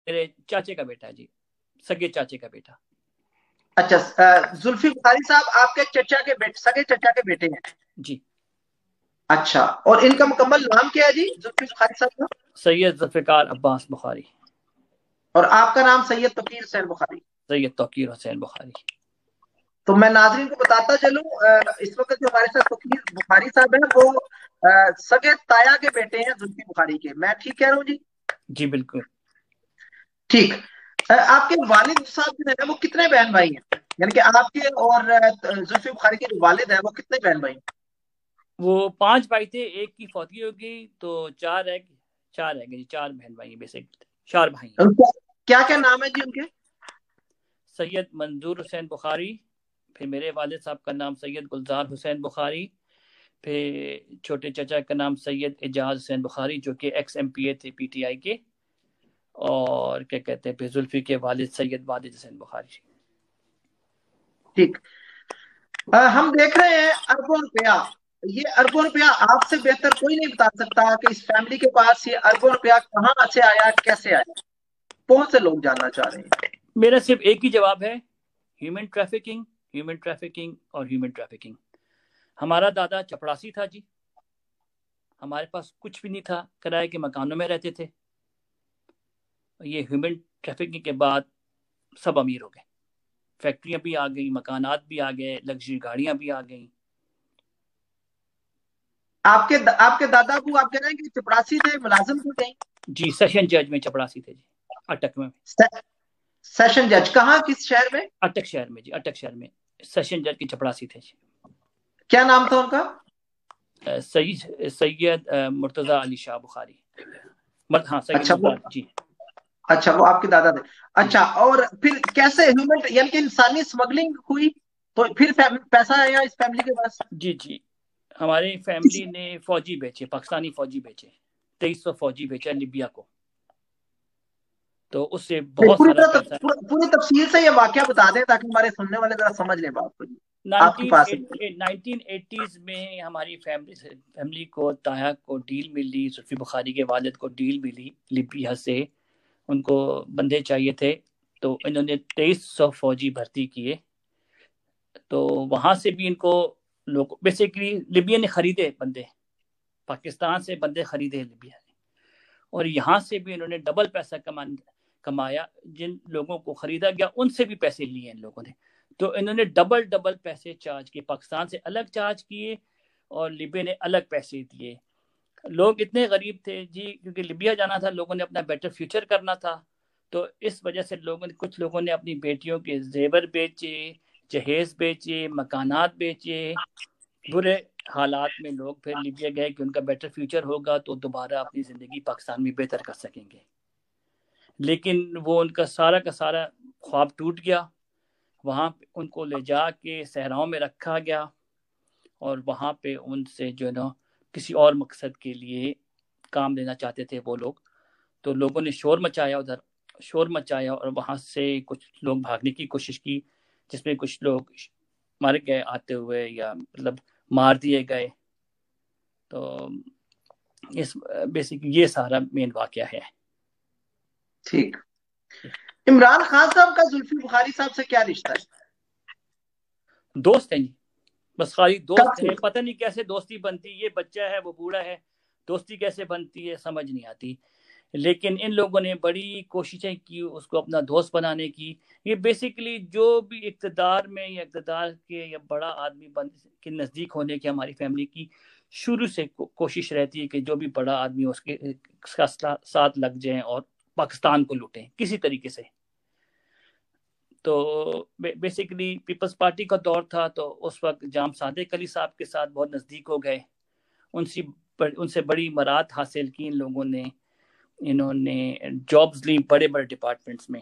میرے چاچے کا بیٹا ہے جی، سگے چاچے کا بیٹا. اچھا، زلفی بخاری صاحب آپ کے چچا کے بیٹے، سگے چچا کے بیٹے ہیں؟ جی. اچھا، اور ان کا مکمل نام کیا ہے جی زلفی بخاری صاحب کا؟ سید ذوالفقار عباس بخاری. اور آپ کا نام سید توقیر حسین بخاری؟ سید توقیر حسین بخاری. تو میں ناظرین کو بتاتا چلوں، اس وقت جو ہمارے ساتھ توقیر بخاری صاحب ہیں وہ سگے تایا کے بیٹے ہیں زلفی بخاری کے. میں ٹھیک کہہ رہا ہوں جی؟ جی بالکل. ٹھیک. آپ کے والد صاحب جو ہے وہ کتنے بہن بھائی ہیں؟ یعنی کہ آپ کے اور زلفی بخاری کے جو والد ہیں وہ کتنے بہن بھائی ہیں؟ وہ 5 بھائی تھے، ایک کی فوتگی ہو گئی تو 4 رہ گئے جی. 4 بہن بھائی ہیں بیسک، 4 بھائی ہیں. ان کا کیا کیا نام ہے جی ان کے؟ سید منظور حسین بخاری، پھر میرے والد صاحب کا نام سید گلزار حسین بخاری، پھر چھوٹے چچا کا نام سید اعجاز حسین بخاری جو کہ ایکس ایم پی اے تھے پی ٹی آئی کے، اور کیا کہتے ہیں پھر زلفی کے والد سید واجد حسین بخاری. ٹھیک. ہم دیکھ رہے ہیں اربوں روپیہ، یہ اربوں روپیہ آپ سے بہتر کوئی نہیں بتا سکتا کہ اس فیملی کے پاس یہ اربوں روپیہ کہاں سے آیا، کیسے آیا. بہت سے لوگ جاننا چاہ رہے ہیں. میرا صرف ایک ہی جواب ہے، ہیومن ٹریفکنگ، ہیومن ٹریفکنگ اور ہیومن ٹریفکنگ. ہمارا دادا چپڑاسی تھا جی، ہمارے پاس کچھ بھی نہیں تھا، کرائے کے مکانوں میں رہتے تھے. یہ ہیومن ٹریفکنگ کے بعد سب امیر ہو گئے، فیکٹریاں بھی آ گئی، مکانات بھی آ گئے، لگژری گاڑیاں بھی آ گئیں. آپ کے دادا ابو آپ کہہ رہے ہیں کہ چپڑاسی تھے، ملازم تھے کہیں؟ جی سیشن جج میں چپڑاسی تھے جی، اٹک میں. سیشن جج کہاں، کس شہر میں؟ اٹک شہر میں جی، اٹک شہر میں سیشن جج کی چپڑاسی تھے جی. کیا نام تھا ان کا؟ سید مرتضی علی شاہ بخاری. ہاں سید اچھا مرتضی جی. اچھا، وہ آپ کے دادا تھے. اچھا، اور پھر کیسے ہیومن یعنی کہ انسانی اسمگلنگ ہوئی تو پھر پیسہ آیا اس فیملی کے پاس؟ جی ہماری فیملی نے فوجی بیچے، پاکستانی فوجی بیچے، 2300 فوجی بیچا لیبیا کو، تو اس سے بہت سارا پیسہ. پوری تفصیل سے یہ واقعہ بتا دیں تاکہ ہمارے سننے والے ذرا سمجھ لیں بات کو. آپ کے پاس 1980s میں ہماری فیملی کو، تایا کو ڈیل ملی، زلفی بخاری کے والد کو ڈیل ملی لیبیا سے. ان کو بندے چاہیے تھے تو انہوں نے 2300 فوجی بھرتی کیے. تو وہاں سے بھی ان کو لوگ بیسیکلی لیبیا نے خریدے بندے، پاکستان سے بندے خریدے لیبیا نے، اور یہاں سے بھی انہوں نے ڈبل پیسہ کمایا. جن لوگوں کو خریدا گیا ان سے بھی پیسے لیے ان لوگوں نے، تو انہوں نے ڈبل پیسے چارج کیے، پاکستان سے الگ چارج کیے اور لیبیا نے الگ پیسے دیے. لوگ اتنے غریب تھے جی، کیونکہ لیبیا جانا تھا، لوگوں نے اپنا بیٹر فیوچر کرنا تھا، تو اس وجہ سے کچھ لوگوں نے اپنی بیٹیوں کے زیور بیچے، جہیز بیچے، مکانات بیچے. برے حالات میں لوگ پھر لیبیا گئے کہ ان کا بیٹر فیوچر ہوگا تو دوبارہ اپنی زندگی پاکستان میں بہتر کر سکیں گے. لیکن وہ ان کا سارا خواب ٹوٹ گیا. وہاں ان کو لے جا کے صحراؤں میں رکھا گیا، اور وہاں پہ ان سے جو ہے نا کسی اور مقصد کے لیے کام لینا چاہتے تھے وہ لوگ. تو لوگوں نے شور مچایا اور وہاں سے کچھ لوگ بھاگنے کی کوشش کی، جس میں کچھ لوگ مر گئے آتے ہوئے یا مطلب مار دیے گئے. تو اس بیسک یہ سارا مین واقعہ ہے. ٹھیک. عمران خان صاحب کا زلفی بخاری صاحب سے کیا رشتہ ہے؟ دوست ہیں جی، بس خالی کب دوست سے؟ ہے. پتہ نہیں کیسے دوستی بنتی، یہ بچہ ہے وہ بوڑھا ہے، دوستی کیسے بنتی ہے سمجھ نہیں آتی. لیکن ان لوگوں نے بڑی کوششیں کی اس کو اپنا دوست بنانے کی. یہ بیسیکلی جو بھی اقتدار میں یا اقتدار کے یا بڑا آدمی کے نزدیک ہونے کی ہماری فیملی کی شروع سے کوشش رہتی ہے کہ جو بھی بڑا آدمی اس کا ساتھ لگ جائیں اور پاکستان کو لوٹیں کسی طریقے سے. تو بیسیکلی پیپلز پارٹی کا دور تھا تو اس وقت جام صادق علی صاحب کے ساتھ بہت نزدیک ہو گئے، ان سے بڑی مراد حاصل کی ان لوگوں نے. انہوں نے جابز لی بڑے ڈپارٹمنٹس میں،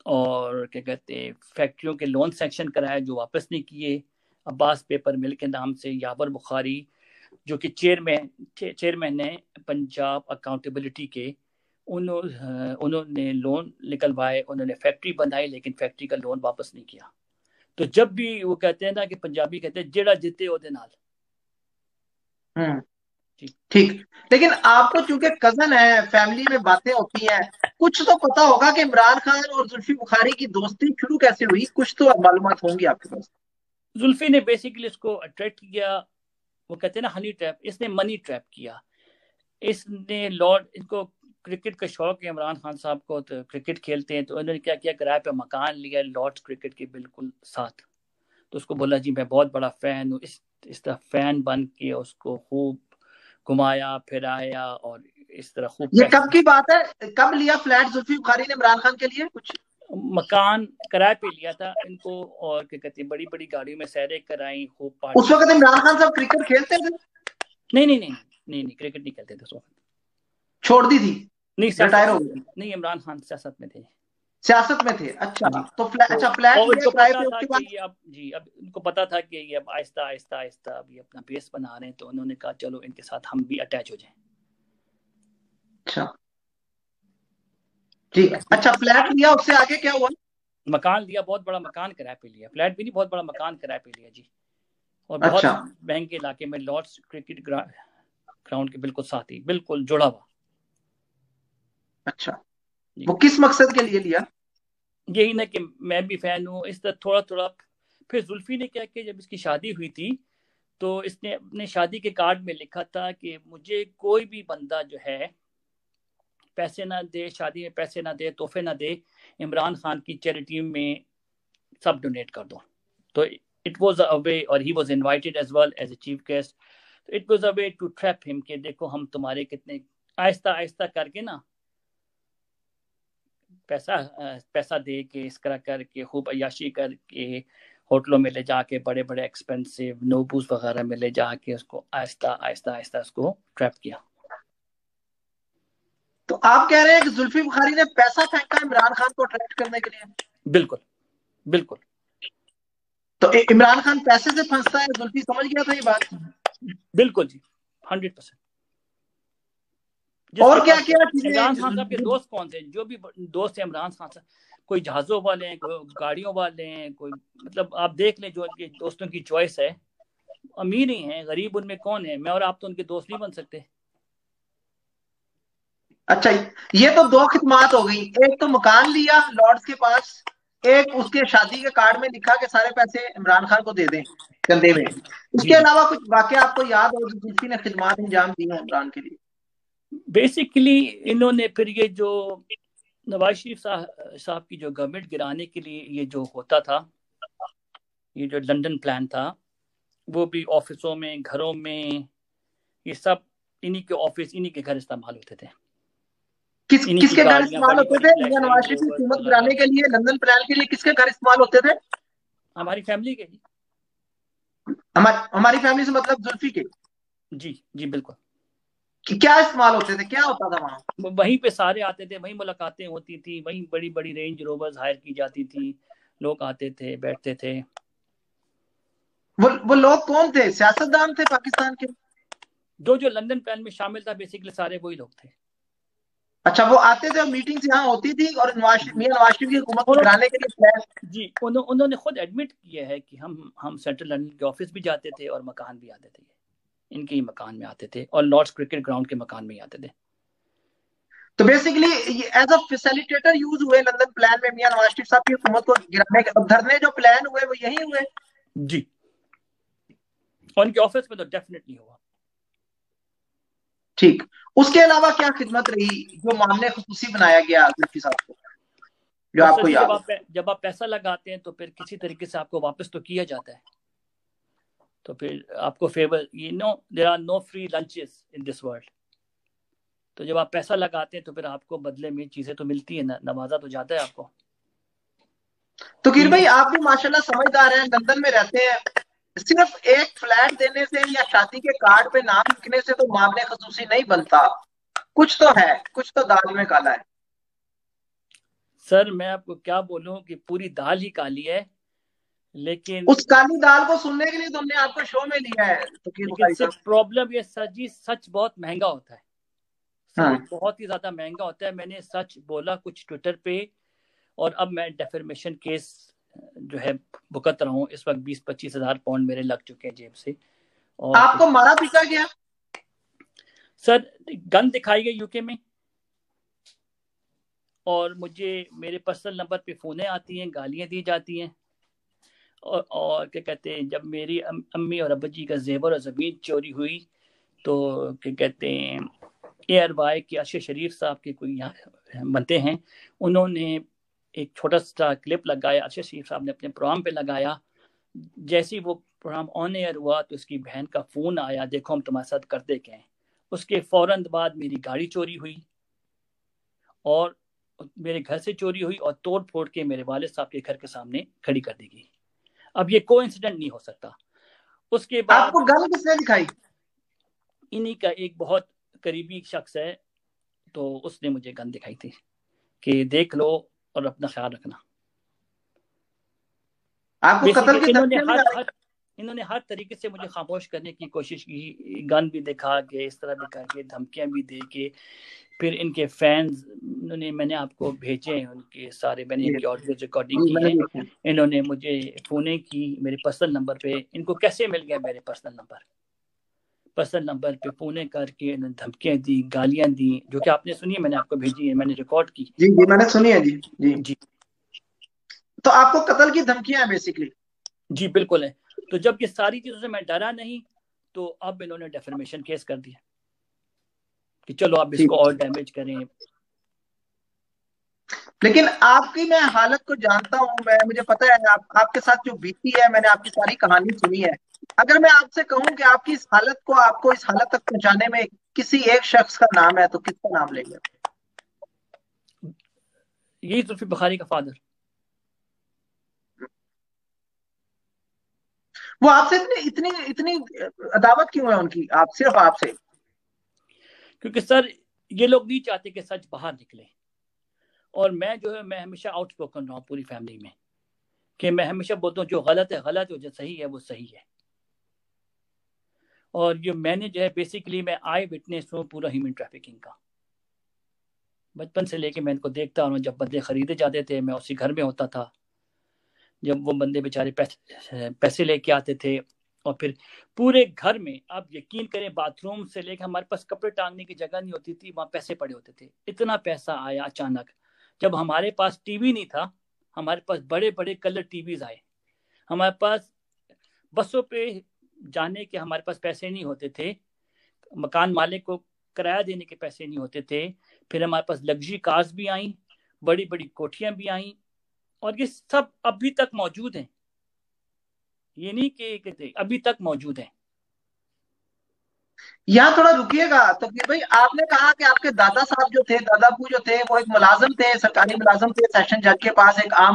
اور کیا کہتے ہیں فیکٹریوں کے لون سیکشن کرائے جو واپس نہیں کیے. عباس پیپر مل کے نام سے یابر بخاری جو کہ چیئرمین ہیں پنجاب اکاؤنٹیبلٹی کے، انہوں نے لون نکلوائے، انہوں نے فیکٹری بنائی لیکن فیکٹری کا لون واپس نہیں کیا. تو جب بھی وہ کہتے ہیں نا کہ پنجابی کہتے ہیں جیڑا جتے او دے نال، ٹھیک. لیکن آپ کو چونکہ کزن ہے, فیملی میں باتیں ہوتی ہیں, کچھ تو پتا ہوگا کہ عمران خان اور زلفی بخاری کی دوستی شروع کیسے ہوئی, کچھ تو معلومات ہوں گی آپ کے پاس. زلفی نے بیسیکلی اس کو اٹریکٹ کیا, وہ کہتے ہیں نا ہنی ٹریپ, اس نے منی ٹریپ کیا. اس نے ان کو کرکٹ کا شوق ہے عمران خان صاحب کو, تو کرکٹ کھیلتے ہیں, تو انہوں نے کیا کیا, کرائے پہ مکان لیا لارڈز کرکٹ کے بالکل ساتھ. تو اس کو بولا جی میں بہت بڑا فین ہوں, اس طرح فین بن کے اس کو خوب گھمایا پھرایا, اور اس طرح خوب یہ کب کی بات ہے, کب لیا فلیٹ زلفی بخاری نے عمران خان کے لیے؟ کچھ مکان کرائے پہ لیا تھا ان کو, اور کیا کہتے ہیں بڑی بڑی گاڑیوں میں سیریں کرائیں, خوب اس پارٹی. وقت عمران خان صاحب کرکٹ کھیلتے تھے؟ نہیں کرکٹ نہیں کھیلتے تھے اس وقت, چھوڑ دی تھی, نہیں ریٹائر ہو گئے. نہیں, عمران خان سیاست میں تھے. سیاست میں تھے, اچھا. تو فلیٹ اور ان لیا کو کرائے پتا پہ, تھا اس کے کہ بعد یہ اب ان کو پتا تھا کہ یہ اب آہستہ آہستہ آہستہ اب یہ اپنا بیس بنا رہے ہیں, تو انہوں نے کہا چلو ان کے ساتھ ہم بھی اٹیچ ہو جائیں. اچھا ٹھیک. اچھا فلیٹ لیا, اس سے آگے کیا ہوا؟ مکان لیا, بہت بڑا مکان کرائے پہ لیا, فلیٹ بھی نہیں, بہت بڑا مکان کرائے پہ لیا جی, اور بہت مہنگے علاقے میں, لارڈز کرکٹ گراؤنڈ کے بالکل ساتھ ہی, بالکل جڑا ہوا. اچھا, وہ کس مقصد کے لیے لیا؟ یہی نا کہ میں بھی فین ہوں, اس طرح تھوڑا تھوڑا. پھر زلفی نے کیا کہ جب اس کی شادی ہوئی تھی, تو اس نے اپنے شادی کے کارڈ میں لکھا تھا کہ مجھے کوئی بھی بندہ جو ہے پیسے نہ دے, شادی میں پیسے نہ دے, تحفے نہ دے, عمران خان کی چیریٹی میں سب ڈونیٹ کر دو. تو اٹ واز اے وے, اور he was invited as well as a chief guest. It was a way to trap him کہ دیکھو ہم تمہارے کتنے آہستہ آہستہ کر کے نا پیسہ دے کے, اس طرح کر کے خوب عیاشی کر کے, ہوٹلوں میں لے جا کے, بڑے بڑے ایکسپینسو نوبوز وغیرہ میں لے جا کے اس کو آہستہ آہستہ آہستہ اس کو ٹریپ کیا. تو آپ کہہ رہے ہیں کہ زلفی بخاری نے پیسہ پھینکا عمران خان کو اٹریکٹ کرنے کے لیے؟ بالکل. تو عمران خان پیسے سے پھنستا ہے, زلفی سمجھ گیا تھا یہ بات؟ بالکل جی, 100%. اور کیا کیا عمران خان صاحب کے دوست کون تھے, جو بھی دوست ہیں عمران خان صاحب, کوئی جہازوں والے ہیں, کوئی گاڑیوں والے ہیں, کوئی مطلب آپ دیکھ لیں جو دوستوں کی چوائس ہے, امیر ہی ہیں, غریب ان میں کون ہے. میں اور آپ تو ان کے دوست نہیں بن سکتے. اچھا, یہ تو دو خدمات ہو گئی, ایک تو مکان لیا لارڈز کے پاس, ایک اس کے شادی کے کارڈ میں لکھا کہ سارے پیسے عمران خان کو دے دیں کندھے میں. اس کے علاوہ کچھ واقعہ آپ کو یاد ہو جو زلفی نے خدمات انجام دی ہیں عمران کے لیے؟ بیسیکلی انہوں نے پھر یہ جو نواز شریف صاحب کی جو گورنمنٹ گرانے کے لیے یہ جو ہوتا تھا, یہ جو لندن پلان تھا, وہ بھی آفسوں میں, گھروں میں, یہ سب انہی کے آفس, انہی کے گھر استعمال ہوتے تھے. کس کے گھر استعمال ہوتے تھے نواز شریف کی حکومت گرانے کے لیے؟ لندن پلان کے لیے کس کے گھر استعمال ہوتے تھے؟ ہماری فیملی کے. ہماری فیملی سے مطلب زلفی کے؟ جی بالکل. کیا استعمال ہوتے تھے, کیا ہوتا تھا وہاں؟ وہیں پہ سارے آتے تھے, وہیں ملاقاتیں ہوتی تھی, وہیں بڑی بڑی رینج روورز ہائر کی جاتی تھی, لوگ آتے تھے, بیٹھتے تھے. وہ لوگ کون تھے, سیاستدان تھے پاکستان کے؟ جو لندن پلان میں شامل تھا بیسیکلی سارے وہی لوگ تھے. اچھا, وہ آتے تھے اور میٹنگز یہاں ہوتی تھی, اور میاں نواز شریف کی حکومت کو گرانے کے لیے جی انہوں نے خود ایڈمٹ کیا ہے کہ ہم سینٹرل لندن کے آفس بھی جاتے تھے, اور مکان بھی آتے تھے, ان کے ہی مکان میں آتے تھے, اور لارڈز کرکٹ گراؤنڈ کے مکان میں ہی آتے تھے. تو basically as a facilitator use ہوئے لندن پلان میں میاں نواز شریف صاحب کی حکومت کو گرانے کے. دھرنے جو پلان ہوئے وہ یہی ہوئے؟ جی, اور ان کے آفس میں تو ڈیفینیٹلی ہوا. ٹھیک. اس کے علاوہ کیا خدمت رہی جو معاملے خصوصی بنایا گیا زلفی صاحب کو, جو آپ کو یاد ہے؟ جب آپ پیسہ لگاتے ہیں تو پھر کسی طریقے سے آپ کو واپس تو کیا جاتا ہے, تو پھر آپ کو fever, there are no free lunches in this world. تو جب آپ پیسہ لگاتے ہیں تو پھر آپ کو بدلے میں چیزیں تو ملتی ہیں, نوازا تو جاتا ہے آپ کو. تو کیر بھائی آپ بھی ماشاءاللہ سمجھدار ہیں, لندن میں رہتے ہیں, صرف ایک فلیٹ دینے سے یا شادی کے کارڈ پہ نام لکھنے سے تو معاملے خصوصی نہیں بنتا, کچھ تو ہے, کچھ تو دال میں کالا ہے. سر میں آپ کو کیا بولوں کہ پوری دال ہی کالی ہے, لیکن اس کالی دال کو سننے کے لیے تو ہم نے آپ کو شو میں لیا ہے. لیکن صرف پرابلم یہ سر جی, سچ بہت مہنگا ہوتا ہے, سچ بہت ہی زیادہ مہنگا ہوتا ہے. میں نے سچ بولا کچھ ٹویٹر پہ, اور اب میں ڈیفرمیشن کیس جو ہے بھگت رہا ہوں. اس وقت 20-25 ہزار پاؤنڈ میرے لگ چکے ہیں جیب سے. اور آپ کو مارا پیٹا گیا؟ سر گن دکھائی گئی UK میں، اور مجھے میرے پرسنل نمبر پہ فونیں آتی ہیں، گالیاں دی جاتی ہیں، اور کیا کہتے ہیں جب میری امی اور ابا جی کا زیور اور زمین چوری ہوئی تو کیا کہتے ہیں ARY کے اشر شریف صاحب کے کوئی یہاں بنتے ہیں، انہوں نے ایک چھوٹا سا کلپ لگایا، اشر شریف صاحب نے اپنے پروگرام پہ لگایا، جیسے وہ پروگرام آن ایئر ہوا تو اس کی بہن کا فون آیا، دیکھو ہم تمہارے ساتھ کرتے کیا ہیں۔ اس کے فوراً بعد میری گاڑی چوری ہوئی، اور میرے گھر سے چوری ہوئی اور توڑ پھوڑ کے میرے والد صاحب کے گھر کے سامنے کھڑی کر دی گئی۔ اب یہ کو انسیڈنٹ نہیں ہو سکتا۔ اس کے آپ بعد کو گن کس نے دکھائی؟ انہی کا ایک بہت قریبی شخص ہے، تو اس نے مجھے گن دکھائی تھی کہ دیکھ لو اور اپنا خیال رکھنا۔ آپ کو قتل کی انہوں نے دھمکیاں بھی آ رہی؟ انہوں نے ہر طریقے سے مجھے خاموش کرنے کی کوشش کی، گن بھی دکھا کے، اس طرح دکھا کے، دھمکیاں بھی دے کے، پھر ان کے فینز میں نے آپ کو بھیجے ہیں ان کے سارے، میں نے ان کی آڈیو ریکارڈنگ کی میں نے ہے، دیکھا۔ انہوں نے مجھے فونیں کی میرے پرسنل نمبر پہ۔ ان کو کیسے مل گیا میرے پرسنل نمبر پہ فونیں کر کے انہوں نے دھمکیاں دی، گالیاں دی، جو کہ آپ نے سنی ہے، میں نے آپ کو بھیجی ہے، میں نے ریکارڈ کی۔ جی جی میں نے سنی ہے جی جی۔ جی تو آپ کو قتل کی دھمکیاں ہیں بیسیکلی؟ جی بالکل ہے۔ تو جب یہ ساری چیزوں سے میں ڈرا نہیں، تو اب انہوں نے ڈیفیمیشن کیس کر دیا کہ چلو آپ اس کو اور ڈیمیج کریں۔ لیکن آپ کی میں حالت کو جانتا ہوں، مجھے پتا ہے آپ کے ساتھ جو بیتی ہے، میں نے آپ کی ساری کہانی سنی ہے۔ اگر میں آپ سے کہوں کہ آپ کی اس حالت کو، آپ کو اس حالت تک پہنچانے میں کسی ایک شخص کا نام ہے، تو کس کا نام لیں گے؟ یہی زلفی بخاری کا فادر۔ وہ آپ سے اتنی عداوت کیوں ہے ان کی، آپ صرف آپ سے؟ کیونکہ سر یہ لوگ نہیں چاہتے کہ سچ باہر نکلے، اور میں جو ہے میں ہمیشہ آؤٹ اسپوکن رہا ہوں پوری فیملی میں، کہ میں ہمیشہ بولتا ہوں جو غلط ہے غلط ہے، جو صحیح ہے وہ صحیح ہے۔ اور یہ میں نے جو ہے بیسیکلی میں آئی وٹنس ہوں پورا ہیومن ٹریفکنگ کا، بچپن سے لے کے میں ان کو دیکھتا ہوں، جب بندے خریدے جاتے تھے میں اسی گھر میں ہوتا تھا، جب وہ بندے بیچارے پیسے لے کے آتے تھے، اور پھر پورے گھر میں آپ یقین کریں باتھ روم سے لے کے ہمارے پاس کپڑے ٹانگنے کی جگہ نہیں ہوتی تھی، وہاں پیسے پڑے ہوتے تھے۔ اتنا پیسہ آیا اچانک، جب ہمارے پاس ٹی وی نہیں تھا، ہمارے پاس بڑے بڑے کلر ٹی ویز آئے، ہمارے پاس بسوں پہ جانے کے ہمارے پاس پیسے نہیں ہوتے تھے، مکان مالک کو کرایہ دینے کے پیسے نہیں ہوتے تھے، پھر ہمارے پاس لگژری کارز بھی آئیں، بڑی بڑی کوٹھیاں بھی آئیں، اور یہ سب ابھی تک موجود ہیں، یہ نہیں کہ ابھی تک موجود ہیں۔ یہاں تھوڑا رکیے گا تو بھائی، آپ نے کہا کہ آپ کے دادا صاحب جو تھے، دادا ابو جو تھے، وہ ایک ملازم تھے، سرکاری ملازم تھے، سیشن جج کے پاس ایک عام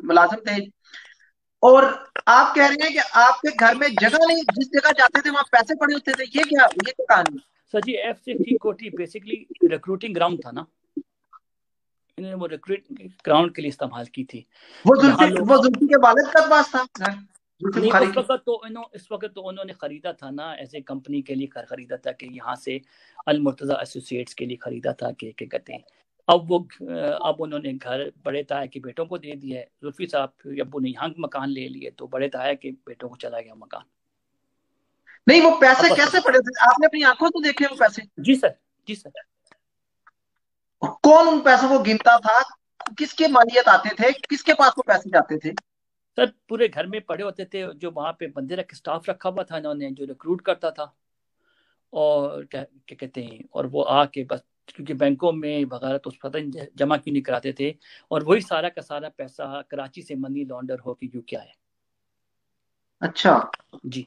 ملازم تھے، اور آپ کہہ رہے ہیں کہ آپ کے گھر میں جگہ نہیں، جس جگہ جاتے تھے وہاں پیسے پڑے ہوتے تھے، یہ کیا کہانی؟ سر جی F60 کوٹھی بیسیکلی ریکروٹنگ گراؤنڈ تھا نا، انہوں نے وہ ریکروٹنگ گراؤنڈ کے لیے استعمال کی تھی۔ وہ زلفی کے والد کا پاس تھا گھر، زلفی نہیں، بخاری اس وقت تو انہوں نے خریدا تھا نا، ایسے کمپنی کے لیے خریدا تھا، کہ یہاں سے المرتضی ایسوسیٹس کے لیے خریدا تھا، کہ کہتے ہیں اب انہوں نے گھر بڑے تایا کے بیٹوں کو دے دیا ہے۔ زلفی صاحب ابو نے یہاں مکان لے لیے، تو بڑے تایا کے بیٹوں کو چلا گیا مکان۔ نہیں، وہ پیسے کیسے پڑے تھے؟ آپ نے اپنی آنکھوں سے دیکھے وہ پیسے؟ جی سر۔ کون ان پیسوں کو گنتا تھا؟ کس کے مالیت آتے تھے؟ کس کے پاس وہ پیسے جاتے تھے؟ سر پورے گھر میں پڑے ہوتے تھے، جو وہاں پہ بندے سٹاف رکھا ہوا تھا انہوں نے، جو ریکروٹ کرتا تھا، اور کیا کہتے ہیں، اور وہ آ کے بس، کیونکہ بینکوں میں وغیرہ تو پتہ نہیں جمع کیوں نہیں کراتے تھے، اور وہی سارا کا سارا پیسہ کراچی سے منی لانڈر ہو کے UK آیا۔ اچھا، جی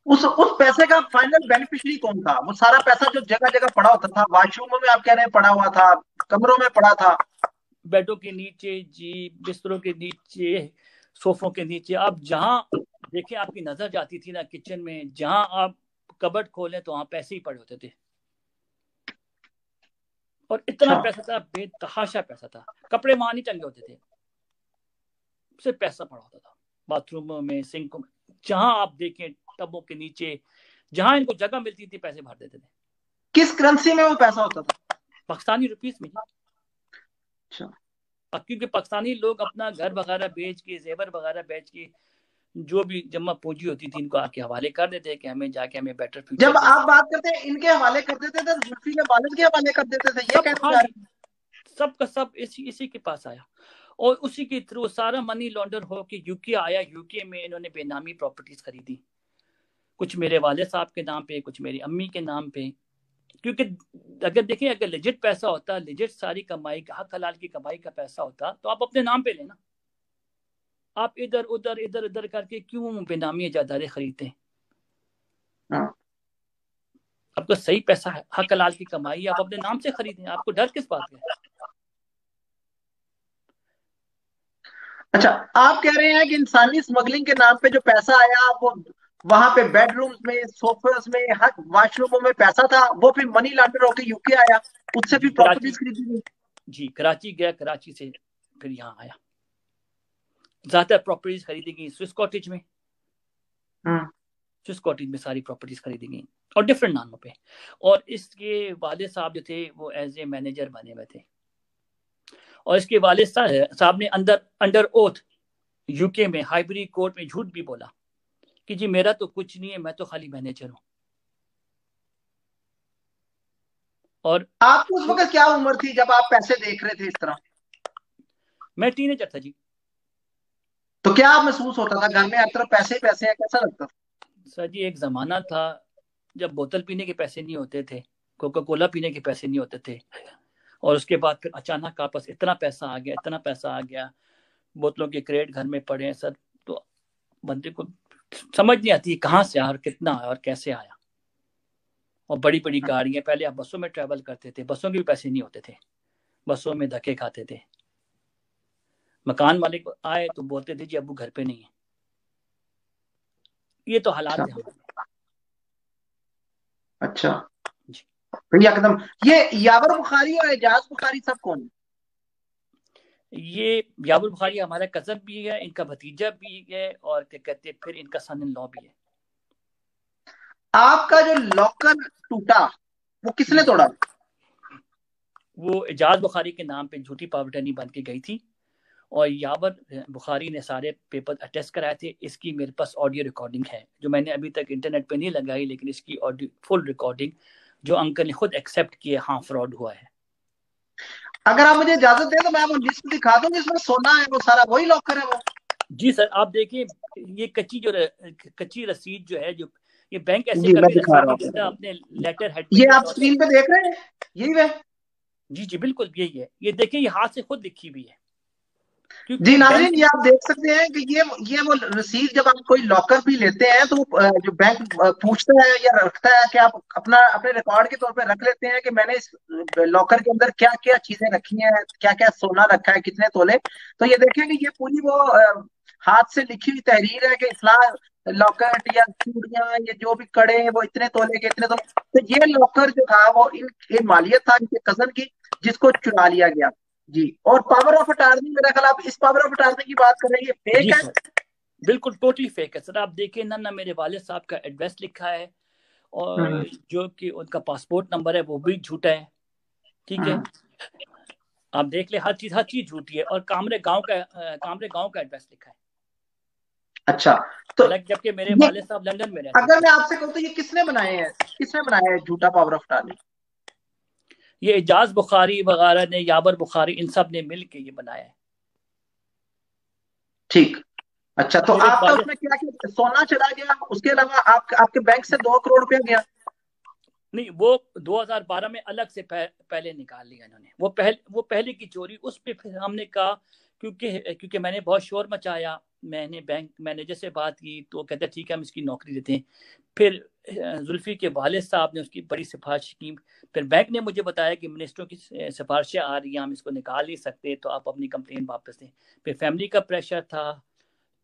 اس پیسے کا فائنل بینیفیشری کون تھا؟ وہ سارا پیسہ جو جگہ جگہ پڑا ہوتا تھا، واش روموں میں آپ کہہ رہے ہیں پڑا ہوا تھا، کمروں میں پڑا تھا، بیڈوں کے نیچے، جی بستروں کے نیچے، صوفوں کے نیچے، آپ جہاں دیکھیں آپ کی نظر جاتی تھی نا کچن میں، جہاں آپ کبٹ کھولیں تو وہاں پیسے ہی پڑے ہوتے تھے، اور اتنا پیسہ تھا، بے تحاشا پیسہ تھا، کپڑے وہاں نہیں ٹنگے ہوتے تھے، صرف پیسہ پڑا ہوتا تھا باتھ روموں میں، سنکوں میں، جہاں آپ دیکھیں ٹبوں کے نیچے، جہاں ان کو جگہ ملتی تھی پیسے بھر دیتے تھے۔ کس کرنسی میں وہ پیسہ ہوتا تھا؟ پاکستانی روپیز میں جی۔ اچھا، کیونکہ پاکستانی لوگ اپنا گھر وغیرہ بیچ کے، زیور وغیرہ بیچ کے جو بھی جمع پونجی ہوتی تھی ان کو آ کے حوالے کر دیتے کہ ہمیں جا کے ہمیں بیٹر فیوچر. جب آپ بات کرتے ہیں ان کے حوالے کر دیتے تھے، زلفی کے والد کے حوالے کر دیتے تھے، یہ کہنا چاہ رہے ہیں؟ سب کا سب اسی کے پاس آیا اور اسی کے تھرو سارا منی لانڈر ہو کے یو کے آیا. یو کے میں انہوں نے بے نامی پراپرٹیز خریدی، کچھ میرے والد صاحب کے نام پہ، کچھ میری امی کے نام پہ. کیونکہ اگر دیکھیں اگر لیجٹ پیسہ ہوتا، لیجٹ ساری کمائی کا، حق حلال کی کمائی کا پیسہ ہوتا تو آپ اپنے نام پہ لینا. آپ ادھر ادھر کر کے کیوں بے نامی جائیدادیں خریدتے ہیں؟ آپ کو صحیح پیسہ حق حلال کی کمائی آپ اپنے نام سے خریدیں، آپ کو ڈر کس بات کا؟ اچھا، آپ کہہ رہے ہیں کہ انسانی اسمگلنگ کے نام پہ جو پیسہ آیا وہ وہاں پہ بیڈ رومز میں، سوفرز میں، ہر واش روموں میں پیسہ تھا، وہ پھر منی لانڈر ہو کے یو کے آیا، اس سے پھر پراپرٹیز خریدی گئی. جی کراچی گیا، کراچی سے پھر یہاں آیا. زیادہ پراپرٹیز خریدی گئی سوئس کاٹیج میں، سوئس کاٹیج میں ساری پراپرٹیز خریدی گئی اور ڈفرینٹ ناموں پہ. اور اس کے والد صاحب جو تھے وہ ایز اے مینیجر بنے ہوئے تھے، اور اس کے والد صاحب نے انڈر اوتھ یو کے میں ہائیبری کورٹ میں جھوٹ بھی بولا کہ جی میرا تو کچھ نہیں ہے، میں تو خالی مینیجر ہوں. اور آپ کو اس وقت کیا عمر تھی جب آپ پیسے دیکھ رہے تھے اس طرح؟ میں ٹین ایجر تھا جی. تو کیا محسوس ہوتا تھا گھر میں ہر طرف پیسے پیسے ہیں، کیسا لگتا تھا؟ سر جی ایک زمانہ تھا جب بوتل پینے کے پیسے نہیں ہوتے تھے، کوکا کولا پینے کے پیسے نہیں ہوتے تھے، اور اس کے بعد پھر اچانک آپس اتنا پیسہ آ گیا، بوتلوں کے کریٹ گھر میں پڑے ہیں سر. تو بندے کو سمجھ نہیں آتی کہاں سے آیا اور کتنا آیا اور کیسے آیا. اور بڑی بڑی گاڑیاں، پہلے آپ بسوں میں ٹریول کرتے تھے، بسوں کے بھی پیسے نہیں ہوتے تھے، بسوں میں دھکے کھاتے تھے. مکان مالک آئے تو بولتے تھے جی ابو گھر پہ نہیں ہے. یہ تو حالات تھے ہمارے. اچھا جی یکدم یہ یاور بخاری اور اعجاز بخاری سب کون ہے؟ یہ یاور بخاری ہمارا کزن بھی ہے، ان کا بھتیجا بھی ہے، اور کیا کہتے ہیں پھر ان کا سن ان لا بھی ہے. آپ کا جو لاکر ٹوٹا وہ کس نے توڑا؟ وہ اعجاز بخاری کے نام پہ جھوٹی پاور ٹرنی بن کے گئی تھی، اور یاور بخاری نے سارے پیپر اٹیسٹ کرائے تھے. اس کی میرے پاس آڈیو ریکارڈنگ ہے جو میں نے ابھی تک انٹرنیٹ پہ نہیں لگائی، لیکن اس کی آڈیو فل ریکارڈنگ جو انکل نے خود ایکسیپٹ کیے ہاں فراڈ ہوا ہے. اگر آپ مجھے اجازت دیں تو میں وہ لسٹ دکھا دوں جس میں سونا ہے، وہ سارا وہی لاکر ہے وہ؟ جی سر آپ دیکھیں یہ کچی رسید جو ہے، جو یہ بینک ایسے جی میں کبھی دکھا رسید رہا نہیں دیتا ہوں، اپنے لیٹر ہیڈ پہ. یہ آپ اسکرین پہ دیکھ رہے ہیں، یہی ہے؟ جی بالکل یہی ہے. یہ دیکھیں یہ ہاتھ سے خود لکھی ہوئی ہے. جی ناظرین یہ آپ دیکھ سکتے ہیں کہ یہ وہ رسید جب آپ کوئی لاکر بھی لیتے ہیں تو جو بینک پوچھتا ہے یا رکھتا ہے کہ آپ اپنے ریکارڈ کے طور پہ رکھ لیتے ہیں کہ میں نے اس لاکر کے اندر کیا کیا چیزیں رکھی ہیں، کیا کیا سونا رکھا ہے، کتنے تولے. تو یہ دیکھیں کہ یہ پوری وہ ہاتھ سے لکھی ہوئی تحریر ہے کہ فلاں لاکر یا چوڑیاں یا جو بھی کڑے وہ اتنے تولے کے اتنے تولے. تو یہ لاکر جو تھا وہ ان مالیت تھا ان کے کزن کی، جس کو چرا لیا گیا. جی اور پاور آف اٹارنی، میرا خیال آپ اس پاور آف اٹارنی کی بات کر رہے ہیں، یہ فیک ہے؟ بالکل ٹوٹلی فیک ہے سر. آپ دیکھیں نہ میرے والد صاحب کا ایڈریس لکھا ہے، اور جو کہ ان کا پاسپورٹ نمبر ہے وہ بھی جھوٹا ہے. ٹھیک ہے آپ دیکھ لیں ہر چیز جھوٹی ہے. اور کامرے گاؤں کا ایڈریس لکھا ہے. اچھا تو جبکہ میرے والد صاحب لندن میں رہتے ہیں. اگر میں آپ سے کہوں تو یہ کس نے بنائے ہیں، کس نے بنایا ہے جھوٹا پاور آف اٹارنی؟ یہ اعجاز بخاری وغیرہ نے، یاور بخاری، ان سب نے مل کے یہ بنایا ہے. ٹھیک اچھا تو آپ کا اس میں کیا کہ سونا چلا گیا، اس کے علاوہ آپ کے بینک سے 2 کروڑ روپیہ گیا؟ نہیں وہ 2012 میں الگ سے پہلے نکال لیا انہوں نے. وہ پہلے کی چوری. اس پہ پھر ہم نے کہا کیونکہ میں نے بہت شور مچایا، میں نے بینک مینیجر سے بات کی تو کہتے ٹھیک ہے ہم اس کی نوکری دیتے ہیں. پھر زلفی کے والد صاحب نے اس کی بڑی سفارش کی. پھر بینک نے مجھے بتایا کہ منسٹروں کی سفارشیں آ رہی ہیں، ہم اس کو نکال نہیں سکتے، تو آپ اپنی کمپلین واپس دیں. پھر فیملی کا پریشر تھا،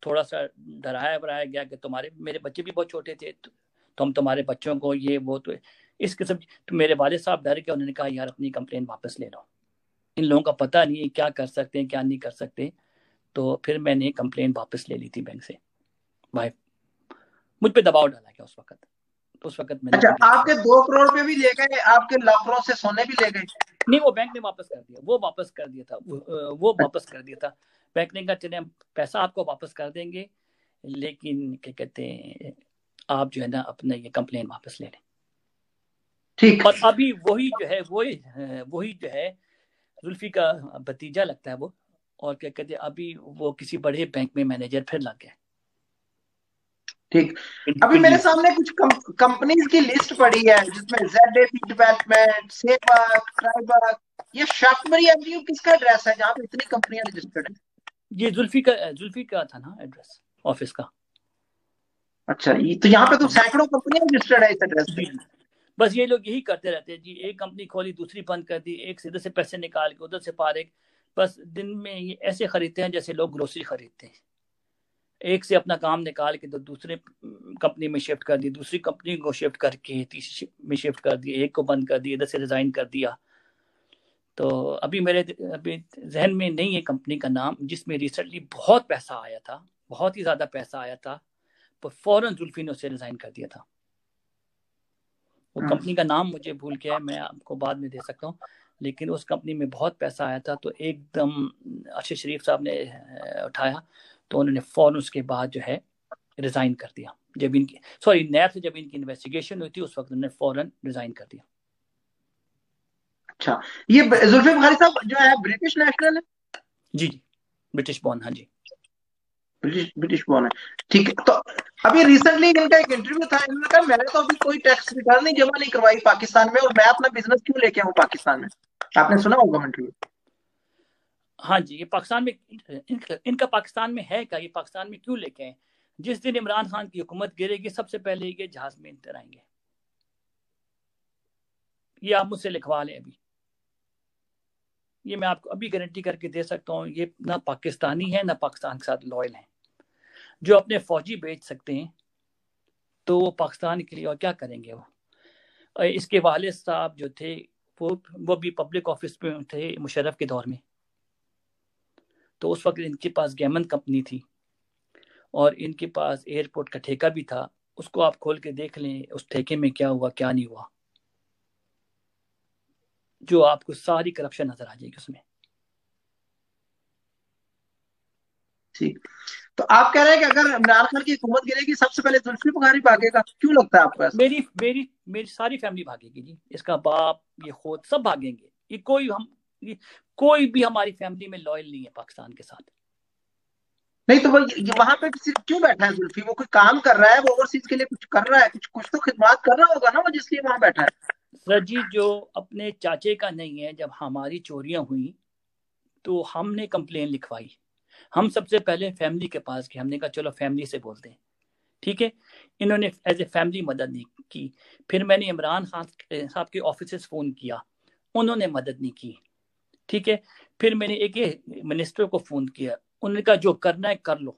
تھوڑا سا ڈرایا گیا کہ میرے بچے بھی بہت چھوٹے تھے تو ہم تمہارے بچوں کو یہ وہ تو اس قسم. تو میرے والد صاحب ڈر کے انہوں نے کہا یار اپنی کمپلین واپس لے لو، ان لوگوں کا پتہ نہیں ہے کیا کر سکتے ہیں کیا نہیں کر سکتے. تو پھر میں نے کمپلین واپس لے لی تھی بینک سے. مجھ پہ دباؤ ڈالا گیا اس وقت. تو اس وقت میں نے اچھا آپ کے 2 کروڑ روپے بھی لے گئے، آپ کے لاکروں سے سونے بھی لے گئے؟ نہیں وہ بینک نے واپس کر دیا. وہ واپس کر دیا تھا بینک نے کہا چلے ہم پیسہ آپ کو واپس کر دیں گے، لیکن کیا کہتے ہیں آپ جو ہے نا اپنا یہ کمپلین واپس لے لیں. ٹھیک. اور ابھی وہی جو ہے زلفی کا بھتیجا لگتا ہے وہ, اور کیا کہتے ہیں ابھی وہ کسی بڑے بینک میں مینیجر پھر لگ گیا. ٹھیک. ابھی میرے سامنے کچھ کمپنیز کی لسٹ پڑی ہے جس میں ZAP ڈیولپمنٹ, سیبک, ٹرائبک, یہ شافمری ایونیو کس کا ایڈریس ہے جہاں پہ اتنی کمپنیاں رجسٹرڈ ہیں؟ یہ زلفی کا تھا نا ایڈریس آفس کا. اچھا, تو یہاں پہ تو سینکڑوں کمپنیاں رجسٹرڈ ہے اس ایڈریس پہ. بس یہ لوگ یہی کرتے رہتے ہیں جی, ایک کمپنی کھولی دوسری بند کر دی, ایک سے ادھر سے پیسے نکال کے ادھر سے پارے, بس دن میں یہ ایسے خریدتے ہیں جیسے لوگ گروسری خریدتے ہیں. ایک سے اپنا کام نکال کے تو دوسرے کمپنی میں شفٹ کر دی, دوسری کمپنی کو شفٹ کر کے تیسری میں شفٹ کر دی, ایک کو بند کر دی, ادھر سے ریزائن کر دیا. تو ابھی میرے ذہن میں نہیں ہے کمپنی کا نام, جس میں ریسنٹلی بہت پیسہ آیا تھا, بہت ہی زیادہ پیسہ آیا تھا, تو فوراً زلفی نے اسے ریزائن کر دیا تھا. وہ کمپنی کا نام مجھے بھول گیا ہے, میں آپ کو بعد میں دے سکتا ہوں, لیکن اس کمپنی میں بہت پیسہ آیا تھا. تو ایک دم ارشد شریف صاحب نے اٹھایا, تو انہوں نے فوراً اس کے بعد جو ہے ریزائن کر دیا. جب ان کی نیب سے جب ان کی انویسٹیگیشن ہوئی تھی اس وقت انہوں نے فوراً ریزائن کر دیا. اچھا, یہ زلفی بخاری صاحب جو ہے برٹش نیشنل ہے؟ جی برٹش بورن. ہاں جی برٹش بورن ہے. ٹھیک ہے. تو ابھی ریسنٹلی ان کا ایک انٹرویو تھا, انہوں نے کہا میں نے تو ابھی کوئی ٹیکس ریٹرن نہیں جمع نہیں کروائی پاکستان میں, اور میں اپنا بزنس کیوں لے کے آؤں پاکستان میں. آپ نے سنا ہوگا انٹرویو. ہاں جی, یہ پاکستان میں ان کا پاکستان میں ہے کیا, یہ پاکستان میں کیوں لے کے آئیں؟ جس دن عمران خان کی حکومت گرے گی سب سے پہلے یہ جہاز میں اتر آئیں گے. یہ آپ مجھ سے لکھوا لیں ابھی, یہ میں آپ کو ابھی گارنٹی کر کے دے سکتا ہوں. یہ نہ پاکستانی ہے نہ پاکستان کے ساتھ لوئل ہیں. جو اپنے فوجی بیچ سکتے ہیں تو وہ پاکستان کے لیے اور کیا کریں گے. وہ اس کے والد صاحب جو تھے وہ بھی پبلک آفس میں تھے مشرف کے دور میں, تو اس وقت ان کے پاس گیمن کمپنی تھی اور ان کے پاس ایئرپورٹ کا ٹھیکہ بھی تھا. اس کو آپ کھول کے دیکھ لیں اس ٹھیکے میں کیا ہوا کیا نہیں ہوا, جو آپ کو ساری کرپشن نظر آ جائے گی اس میں. ٹھیک. تو آپ کہہ رہے ہیں کہ اگر عمران خان کی حکومت گرے گی سب سے پہلے زلفی بخاری بھاگے گا, کیوں لگتا ہے آپ کو ایسا؟ میری ساری فیملی بھاگے گی جی, اس کا باپ, یہ خود سب بھاگیں گے. یہ کوئی بھی ہماری فیملی میں لوئل نہیں ہے پاکستان کے ساتھ. نہیں تو وہ وہاں پہ صرف کیوں بیٹھا ہے زلفی؟ وہ کوئی کام کر رہا ہے, وہ اوورسیز کے لیے کچھ کر رہا ہے, کچھ تو خدمات کر رہا ہوگا نا وہ, جس لیے وہاں بیٹھا ہے. سر جی, جو اپنے چاچے کا نہیں ہے, جب ہماری چوریاں ہوئیں تو ہم نے کمپلین لکھوائی. ہم سب سے پہلے فیملی کے پاس گئے, ہم نے کہا چلو فیملی سے بولتے ہیں. ٹھیک ہے, انہوں نے ایز اے فیملی مدد نہیں کی. پھر میں نے عمران خان صاحب کے آفیسز فون کیا, انہوں نے مدد نہیں کی. ٹھیک ہے, پھر میں نے ایک منسٹر کو فون کیا, انہوں نے کہا جو کرنا ہے کر لو.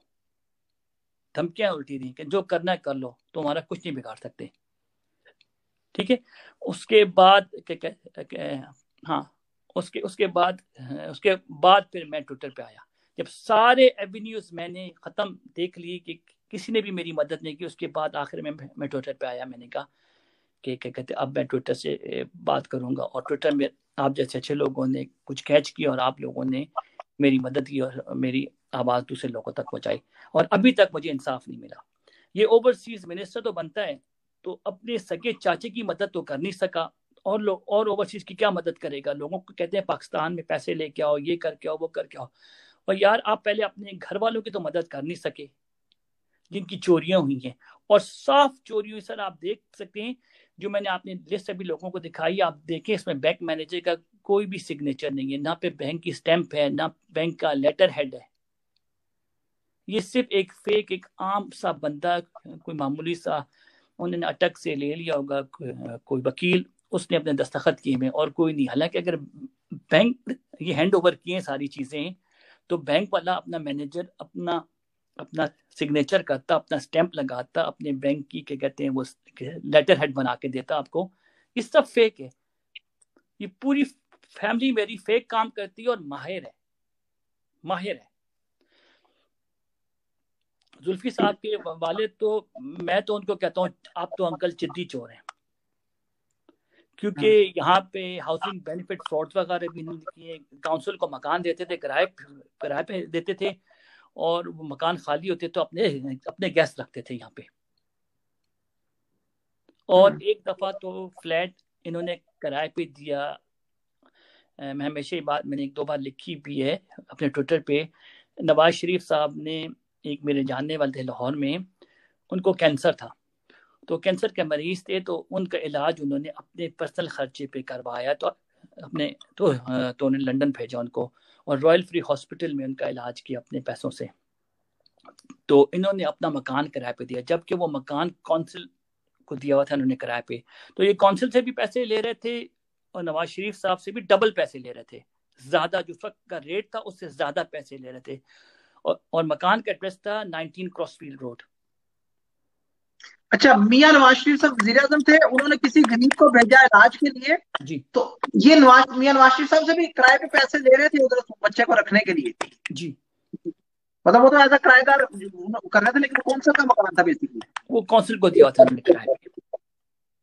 دھمکیاں الٹی رہی کہ جو کرنا ہے کر لو, تمہارا کچھ نہیں بگاڑ سکتے. ٹھیک ہے, اس کے بعد ہاں اس کے بعد پھر میں ٹویٹر پہ آیا. جب سارے ایونیوز میں نے ختم دیکھ لی کہ کسی نے بھی میری مدد نہیں کی, اس کے بعد آخر میں ٹویٹر پہ آیا. میں نے کہا کہ کیا کہتے اب میں ٹویٹر سے بات کروں گا, اور ٹویٹر میں آپ جیسے اچھے لوگوں نے کچھ کیچ کیا اور آپ لوگوں نے میری مدد کی اور میری آواز دوسرے لوگوں تک پہنچائی, اور ابھی تک مجھے انصاف نہیں ملا. یہ اوورسیز منسٹر تو بنتا ہے تو اپنے سگے چاچے کی مدد تو کر نہیں سکا, اور اوورسیز کی کیا مدد کرے گا. لوگوں کو کہتے ہیں پاکستان میں پیسے لے کے آؤ, یہ کر کے آؤ, وہ کر کے آؤ, اور یار آپ پہلے اپنے گھر والوں کی تو مدد کر نہیں سکے جن کی چوریاں ہوئی ہیں. اور صاف چوری ہوئی سر, آپ دیکھ سکتے ہیں جو میں نے آپ نے لسٹ ابھی لوگوں کو دکھائی, آپ دیکھیں اس میں بینک مینیجر کا کوئی بھی سگنیچر نہیں ہے, نہ پہ بینک کی سٹیمپ ہے, نہ بینک کا لیٹر ہیڈ ہے. یہ صرف ایک فیک, ایک عام سا بندہ, کوئی معمولی سا انہوں نے اٹک سے لے لیا ہوگا, کوئی وکیل, اس نے اپنے دستخط کیے میں, اور کوئی نہیں. حالانکہ اگر بینک یہ ہینڈ اوور کیے ساری چیزیں تو بینک والا اپنا مینیجر اپنا سگنیچر کرتا, اپنا سٹیمپ لگاتا, اپنے بینک کی کیا کہتے ہیں وہ لیٹر ہیڈ بنا کے دیتا آپ کو. یہ سب فیک ہے. یہ پوری فیملی میری فیک کام کرتی ہے اور ماہر ہے. زلفی صاحب کے والد تو, میں تو ان کو کہتا ہوں آپ تو انکل چدی چور ہیں, کیونکہ یہاں پہ ہاؤسنگ بینیفٹ فراڈ وغیرہ بھی نہیں کیے. کاؤنسل کو مکان دیتے تھے, کرائے پہ دیتے تھے, اور وہ مکان خالی ہوتے تو اپنے گیسٹ رکھتے تھے یہاں پہ. اور ایک دفعہ تو فلیٹ انہوں نے کرائے پہ دیا. میں ہمیشہ یہ بات میں نے 1-2 بار لکھی بھی ہے اپنے ٹویٹر پہ. نواز شریف صاحب نے ایک میرے جاننے والے تھے لاہور میں, ان کو کینسر تھا, تو کینسر کے مریض تھے, تو ان کا علاج انہوں نے اپنے پرسنل خرچے پہ کروایا. تو انہوں نے لندن بھیجا ان کو, اور رائل فری ہاسپٹل میں ان کا علاج کیا اپنے پیسوں سے. تو انہوں نے اپنا مکان کرائے پہ دیا, جبکہ وہ مکان کونسل کو دیا ہوا تھا انہوں نے کرائے پہ. تو یہ کونسل سے بھی پیسے لے رہے تھے اور نواز شریف صاحب سے بھی ڈبل پیسے لے رہے تھے, زیادہ جو وقت کا ریٹ تھا اس سے زیادہ پیسے لے رہے تھے. اور مکان کا ایڈریس تھا 19 کراس فیلڈ روڈ. اچھا, میاں نواز شریف صاحب وزیر اعظم تھے, انہوں نے کسی غریب کو بھیجا علاج کے لیے, جی تو یہ میاں نواز شریف صاحب سے بھی کرائے پہ پیسے لے رہے تھے ادھر بچے کو رکھنے کے لیے. جی, مطلب وہ تو ایسا کرایہ دار کر رہے تھے, لیکن کون سا کا مکان تھا بیسیکلی؟ وہ کونسل کو دیا تھا انہوں نے کرائے پہ.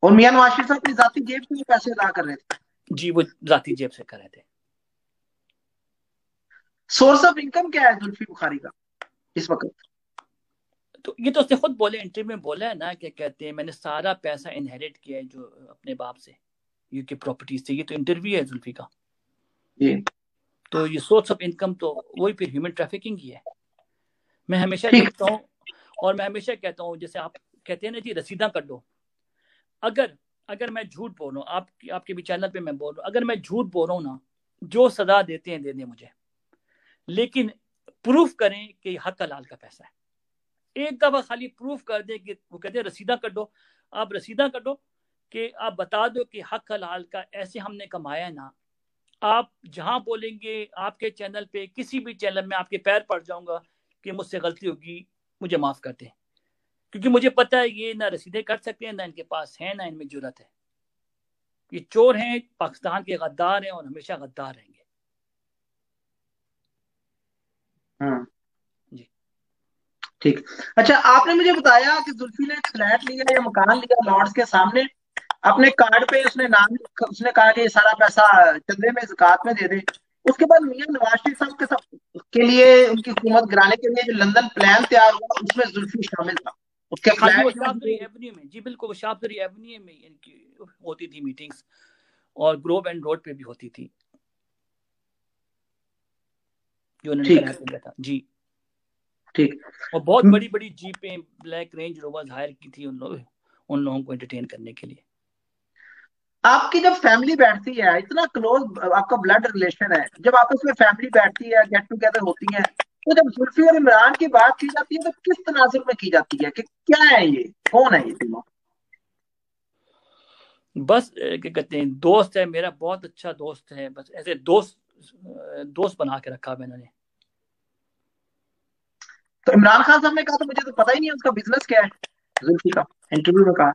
اور میاں نواز شریف صاحب اپنی ذاتی جیب سے پیسے ادا کر رہے تھے. جی, وہ ذاتی جیب سے کر رہے تھے. سورس آف انکم کیا ہے زلفی بخاری کا اس وقت؟ تو یہ تو اس نے خود بولے, انٹرویو میں بولا ہے نا, کہ کہتے ہیں میں نے سارا پیسہ انہیریٹ کیا ہے جو اپنے باپ سے, یو کے پراپرٹیز سے. یہ تو انٹرویو ہے زلفی کا. جی, تو یہ سورس آف انکم تو وہی پھر ہیومن ٹریفکنگ ہی ہے. میں ہمیشہ ٹھیک. لکھتا ہوں اور میں ہمیشہ کہتا ہوں, جیسے آپ کہتے ہیں نا جی رسیداں کر دو. اگر میں جھوٹ بول رہا ہوں, آپ کے بھی چینل پہ میں بول رہا ہوں, اگر میں جھوٹ بول رہا ہوں نا, جو سزا دیتے ہیں دے دیں مجھے, لیکن پروف کریں کہ یہ حق حلال کا پیسہ ہے. ایک دفعہ خالی پروف کر دیں کہ وہ کہتے ہیں رسیداں کر دو, آپ رسیداں کر دو کہ آپ بتا دو کہ حق حلال کا ایسے ہم نے کمایا ہے نا. آپ جہاں بولیں گے, آپ کے چینل پہ کسی بھی چینل میں آپ کے پیر پڑ جاؤں گا کہ مجھ سے غلطی ہوگی, مجھے معاف کر دیں, کیونکہ مجھے پتہ ہے یہ نہ رسیدیں کر سکتے ہیں, نہ ان کے پاس ہیں, نہ ان میں جرات ہے. یہ چور ہیں, پاکستان کے غدار ہیں اور ہمیشہ غدار رہیں گے. جی ٹھیک. اچھا, آپ نے مجھے بتایا کہ زلفی نے ایک فلیٹ لیا یا مکان لیا لارڈز کے سامنے, اپنے کارڈ پہ اس نے کہا کہ یہ سارا پیسہ چندے میں زکات میں دے دے. اس کے بعد میاں نواز شریف صاحب کے لیے ان کی حکومت گرانے کے لیے جو لندن پلان تیار ہوا اس میں زلفی شامل تھا. اس کے ہاں جی, وہ فلیٹ شاپدری ایونیو میں, جی بالکل, وہ شاپدری ایونیو میں ان کی ہوتی تھی میٹنگز, اور گروو اینڈ روڈ پہ بھی ہوتی تھی جو انہوں نے ٹھیک کرایا کیا تھا. جی ٹھیک. اور بہت بڑی بڑی جیپیں, بلیک رینج روورز ہائر کی تھی ان لوگوں کو انٹرٹین کرنے کے لیے. آپ کی جب فیملی بیٹھتی ہے, اتنا کلوز آپ کا بلڈ ریلیشن ہے, جب آپس میں فیملی بیٹھتی ہے, گیٹ ٹوگیدر ہوتی ہے, تو جب زلفی اور عمران کی بات کی جاتی ہے تو کس تناظر میں کی جاتی ہے کہ کیا ہے یہ, کون ہے یہ تینوں؟ بس کیا کہتے ہیں, دوست ہے میرا, بہت اچھا دوست ہے, بس ایسے دوست بنا کے رکھا میں نے. تو عمران خان صاحب نے کہا تو مجھے تو پتہ ہی نہیں ہے اس کا بزنس کیا ہے, زلفی کا انٹرویو میں کہا.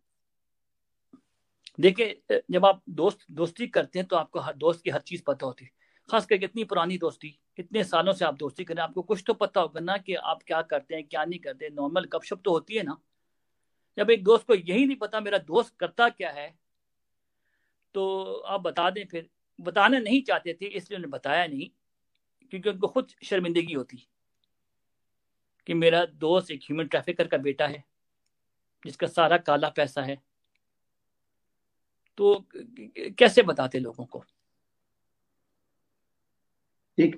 دیکھیں, جب آپ دوستی کرتے ہیں تو آپ کو ہر دوست کی ہر چیز پتہ ہوتی ہے, خاص کر کے اتنی پرانی دوستی, اتنے سالوں سے آپ دوستی کریں, آپ کو کچھ تو پتہ ہوگا نا کہ آپ کیا کرتے ہیں کیا نہیں کرتے. نارمل گپ شپ تو ہوتی ہے نا. جب ایک دوست کو یہی نہیں پتا میرا دوست کرتا کیا ہے, تو آپ بتا دیں. پھر بتانا نہیں چاہتے تھے اس لیے انہوں نے بتایا نہیں, کیونکہ ان کو خود شرمندگی ہوتی کہ میرا دوست ایک ہیومن ٹریفکر کا بیٹا ہے جس کا سارا کالا پیسہ ہے, تو کیسے بتاتے لوگوں کو. ٹھیک.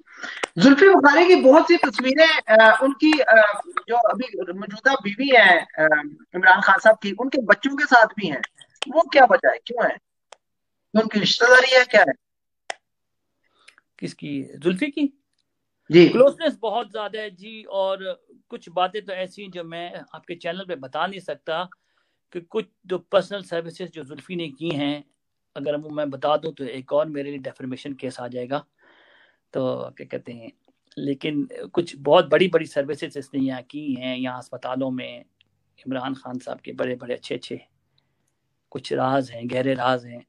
زلفی بخاری کی بہت سی تصویریں ان کی جو ابھی موجودہ بیوی ہیں عمران خان صاحب کی, ان کے بچوں کے ساتھ بھی ہیں, وہ کیا وجہ ہے, کیوں ہے, ان کی رشتہ داری ہے, کیا ہے؟ کس کی؟ زلفی کی جی کلوزنس بہت زیادہ ہے جی, اور کچھ باتیں تو ایسی ہیں جو میں آپ کے چینل پہ بتا نہیں سکتا, کہ کچھ جو پرسنل سروسز جو زلفی نے کی ہیں, اگر وہ میں بتا دوں تو ایک اور میرے لیے ڈیفرمیشن کیس آ جائے گا. تو کیا کہتے ہیں, لیکن کچھ بہت بڑی بڑی سروسز اس نے یہاں کی ہیں, یہاں اسپتالوں میں. عمران خان صاحب کے بڑے بڑے اچھے کچھ راز ہیں, گہرے راز ہیں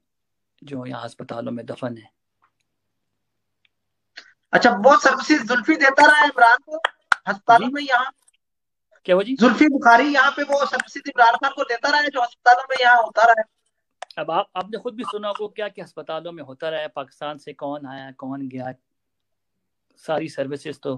جو یہاں اسپتالوں میں دفن ہیں. اچھا, بہت سروسز زلفی دیتا رہا ہے عمران کو ہسپتالوں میں, یہاں کیا ہوا جی؟ زلفی بخاری یہاں پہ وہ سروسز عمران خان کو دیتا رہا ہے جو ہسپتالوں میں یہاں ہوتا رہا ہے. اب آپ نے خود بھی سنا کو کیا کیا اسپتالوں میں ہوتا رہا ہے, پاکستان سے کون آیا کون گیا, ساری سروسز تو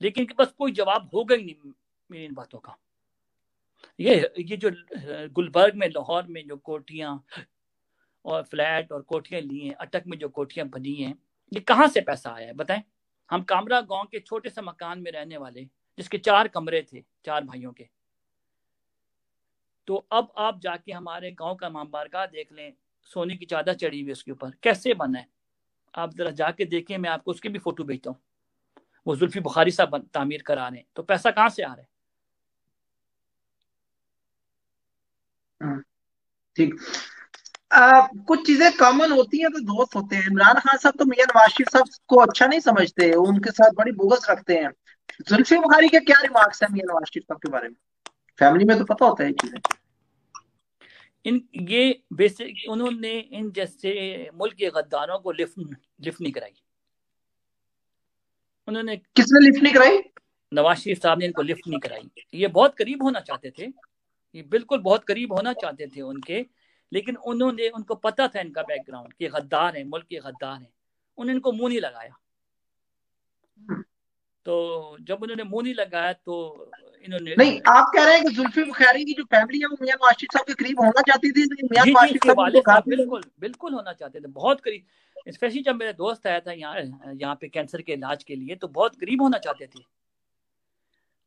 لیکن ان کے پاس کوئی جواب ہوگا ہی نہیں میری ان باتوں کا. یہ جو گلبرگ میں، لاہور میں جو کوٹیاں اور فلیٹ اور کوٹیاں لی ہیں، اٹک میں جو کوٹیاں بنی ہیں، یہ کہاں سے پیسہ آیا ہے بتائیں؟ ہم کامرا گاؤں کے چھوٹے سے مکان میں رہنے والے، جس کے 4 کمرے تھے 4 بھائیوں کے. تو اب آپ جا کے ہمارے گاؤں کا امام بارگاہ دیکھ لیں، سونے کی چادر چڑھی ہوئی اس کے اوپر، کیسے بنا ہے آپ ذرا جا کے دیکھیں. میں آپ کو اس کی بھی فوٹو بھیجتا ہوں. وہ زلفی بخاری صاحب تعمیر کرا رہے ہیں، تو پیسہ کہاں سے آ رہا ہے؟ ٹھیک. کچھ چیزیں کامن ہوتی ہیں تو دوست ہوتے ہیں. عمران خان صاحب تو میاں نواز شریف صاحب کو اچھا نہیں سمجھتے، ان کے ساتھ بڑی بغض رکھتے ہیں. زلفی بخاری کے کیا ریمارکس ہیں میاں نواز شریف صاحب کے بارے میں؟ فیملی میں تو پتہ ہوتا ہے یہ چیزیں. یہ بیسک انہوں نے ان جیسے ملک کے غداروں کو لفٹ نہیں کرائی. انہوں نے، کس نے لفٹ نہیں کرائی؟ نواز شریف صاحب نے ان کو لفٹ نہیں کرائی. یہ بہت قریب ہونا چاہتے تھے، یہ بالکل بہت قریب ہونا چاہتے تھے ان کے، لیکن ان کو پتا تھا ان کا بیک گراؤنڈ کہ غدار ہیں، ملک کے غدار ہیں. انہوں نے ان کو منہ نہیں لگایا. تو جب انہوں نے منہ نہیں لگایا تو انہوں نے، نہیں، آپ کہہ رہے ہیں کہ زلفی بخاری کی جو فیملی ہے وہ میاں نواز شریف صاحب کے قریب ہونا چاہتی تھی، میاں جی نواز جی، شریف کے صاحب ان کو والد صاحب گھر بالکل ہونا چاہتے تھے، بہت قریب. اسپیشلی جب میرا دوست آیا تھا یہاں پہ کینسر کے علاج کے لیے، تو بہت قریب ہونا چاہتے تھے.